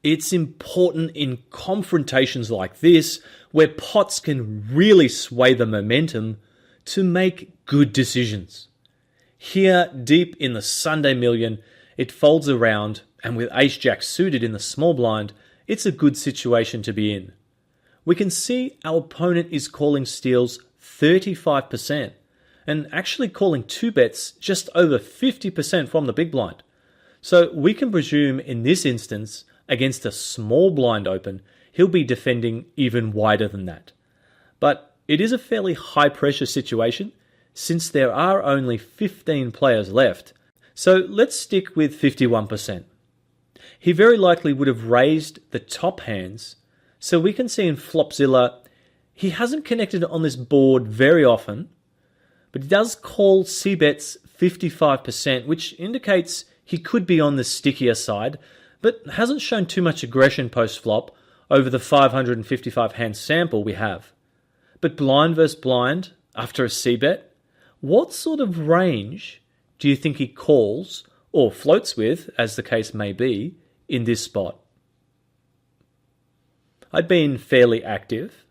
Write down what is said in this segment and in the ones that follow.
It's important in confrontations like this, where pots can really sway the momentum, to make good decisions. Here, deep in the Sunday Million, it folds around, and with ace-jack suited in the small blind, it's a good situation to be in. We can see our opponent is calling steals 35%, and actually calling 2-bets just over 50% from the big blind. So we can presume in this instance, against a small blind open, he'll be defending even wider than that. But it is a fairly high pressure situation, since there are only 15 players left, so let's stick with 51%. He very likely would have raised the top hands, so we can see in Flopzilla, he hasn't connected on this board very often, but he does call c-bets 55%, which indicates he could be on the stickier side, but hasn't shown too much aggression post-flop over the 555 hand sample we have. But blind versus blind, after a c-bet, what sort of range do you think he calls, or floats with, as the case may be, in this spot? I've been fairly active.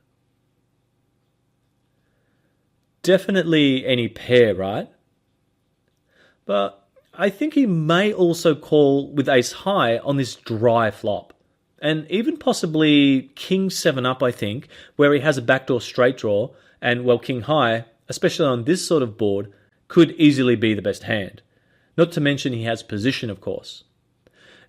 Definitely any pair, right? But I think he may also call with ace high on this dry flop. And even possibly king 7 up, I think, where he has a backdoor straight draw, and well, king high, especially on this sort of board, could easily be the best hand. Not to mention he has position, of course.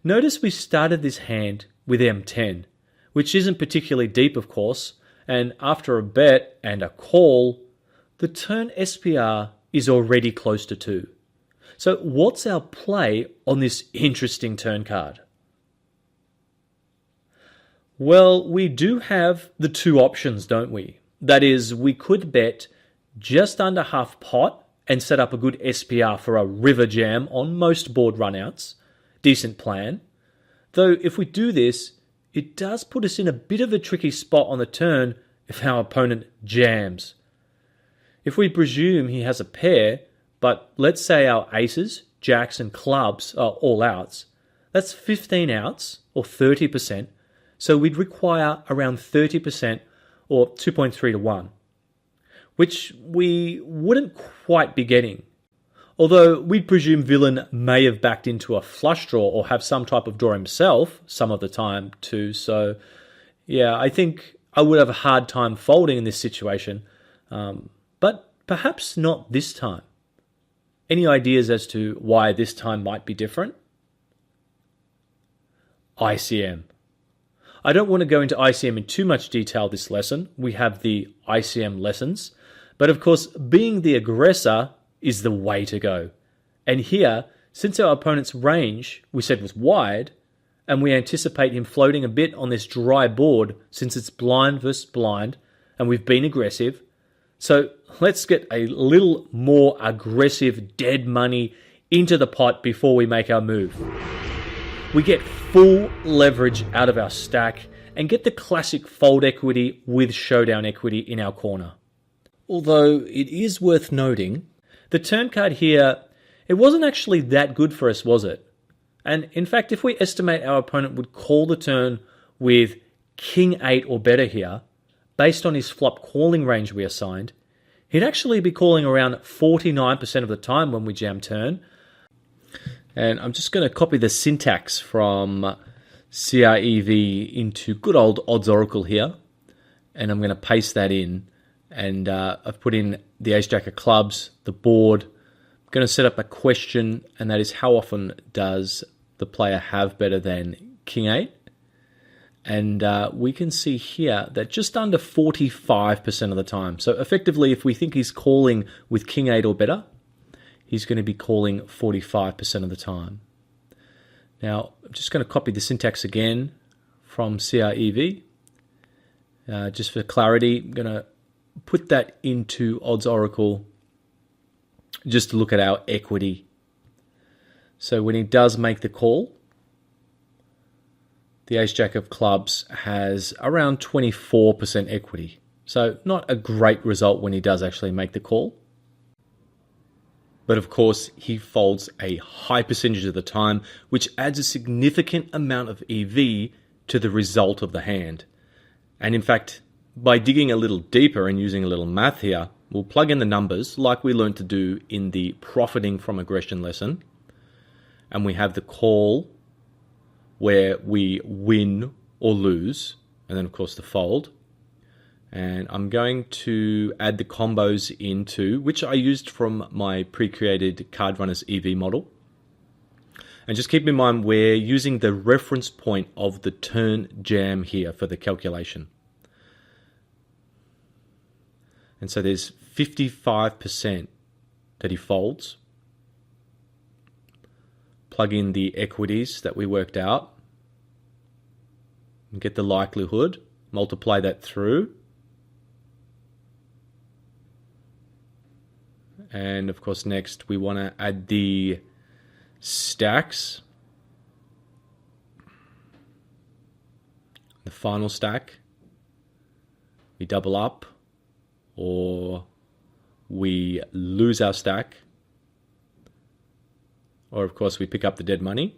Notice we started this hand with m10, which isn't particularly deep, of course, and after a bet and a call, the turn SPR is already close to 2. So what's our play on this interesting turn card? Well, we do have the two options, don't we? That is, we could bet just under half pot and set up a good SPR for a river jam on most board runouts. Decent plan. Though if we do this, it does put us in a bit of a tricky spot on the turn if our opponent jams. If we presume he has a pair, but let's say our aces, jacks and clubs are all outs, that's 15 outs, or 30%, so we'd require around 30%, or 2.3 to 1, which we wouldn't quite be getting. Although we'd presume villain may have backed into a flush draw or have some type of draw himself some of the time too, so yeah, I think I would have a hard time folding in this situation, but perhaps not this time. Any ideas as to why this time might be different? ICM. I don't want to go into ICM in too much detail this lesson. We have the ICM lessons. But of course, being the aggressor is the way to go. And here, since our opponent's range we said was wide, and we anticipate him floating a bit on this dry board since it's blind versus blind, and we've been aggressive, so let's get a little more aggressive dead money into the pot before we make our move. We get full leverage out of our stack and get the classic fold equity with showdown equity in our corner. Although it is worth noting, the turn card here, it wasn't actually that good for us, was it? And in fact, if we estimate our opponent would call the turn with king 8 or better here, based on his flop calling range we assigned, he'd actually be calling around 49% of the time when we jam turn. And I'm just going to copy the syntax from CREV into good old Odds Oracle here. And I'm going to paste that in. And I've put in the ace-jack of clubs, the board. I'm going to set up a question, and that is how often does the player have better than king 8? And we can see here that just under 45% of the time. So effectively, if we think he's calling with king 8 or better, he's going to be calling 45% of the time. Now, I'm just going to copy the syntax again from CREV. Just for clarity, I'm going to put that into Odds Oracle just to look at our equity. So when he does make the call, the ace-jack of clubs has around 24% equity. So not a great result when he does actually make the call. But of course, he folds a high percentage of the time, which adds a significant amount of EV to the result of the hand. And in fact, by digging a little deeper and using a little math here, we'll plug in the numbers like we learned to do in the profiting from aggression lesson. And we have the call where we win or lose, and then of course the fold. And I'm going to add the combos into, which I used from my pre-created Card Runners EV model. And just keep in mind, we're using the reference point of the turn jam here for the calculation. And so there's 55% that he folds. Plug in the equities that we worked out. And get the likelihood. Multiply that through. And of course next we want to add the stacks. The final stack. We double up. Or we lose our stack, or of course we pick up the dead money.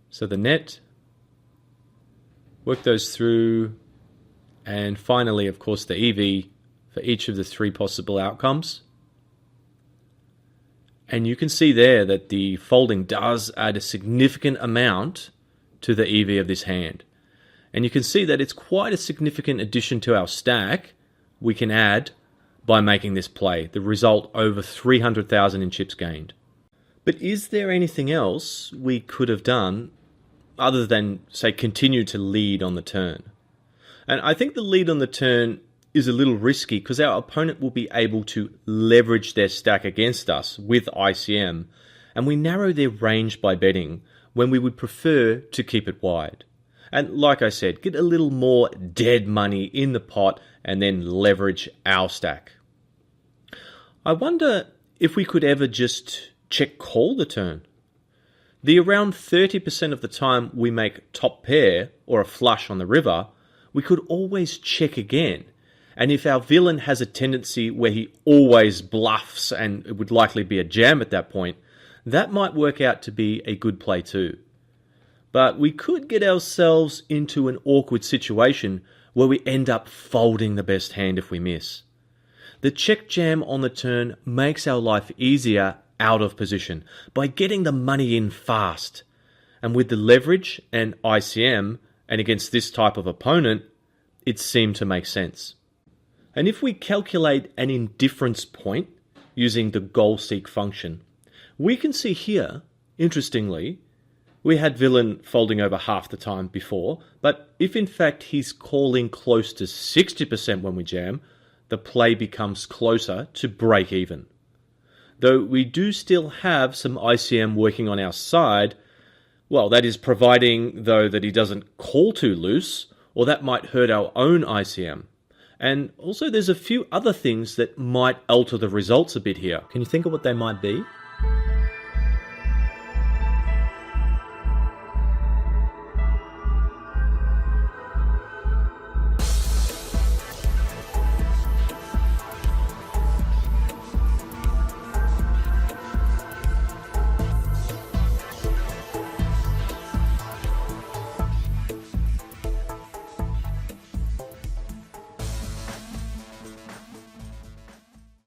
So the net, work those through, and finally of course the EV for each of the three possible outcomes. And you can see there that the folding does add a significant amount to the EV of this hand. And you can see that it's quite a significant addition to our stack we can add by making this play. The result over 300,000 in chips gained. But is there anything else we could have done other than, say, continue to lead on the turn? And I think the lead on the turn is a little risky because our opponent will be able to leverage their stack against us with ICM, and we narrow their range by betting when we would prefer to keep it wide. And like I said, get a little more dead money in the pot and then leverage our stack. I wonder if we could ever just check call the turn. The around 30% of the time we make top pair or a flush on the river, we could always check again. And if our villain has a tendency where he always bluffs and it would likely be a jam at that point, that might work out to be a good play too. But we could get ourselves into an awkward situation where we end up folding the best hand if we miss. The check jam on the turn makes our life easier out of position by getting the money in fast. And with the leverage and ICM, and against this type of opponent, it seemed to make sense. And if we calculate an indifference point using the goal seek function, we can see here, interestingly, we had villain folding over half the time before, but if in fact he's calling close to 60% when we jam, the play becomes closer to break even. Though we do still have some ICM working on our side, well, that is providing, though, that he doesn't call too loose, or that might hurt our own ICM. And also there's a few other things that might alter the results a bit here. Can you think of what they might be?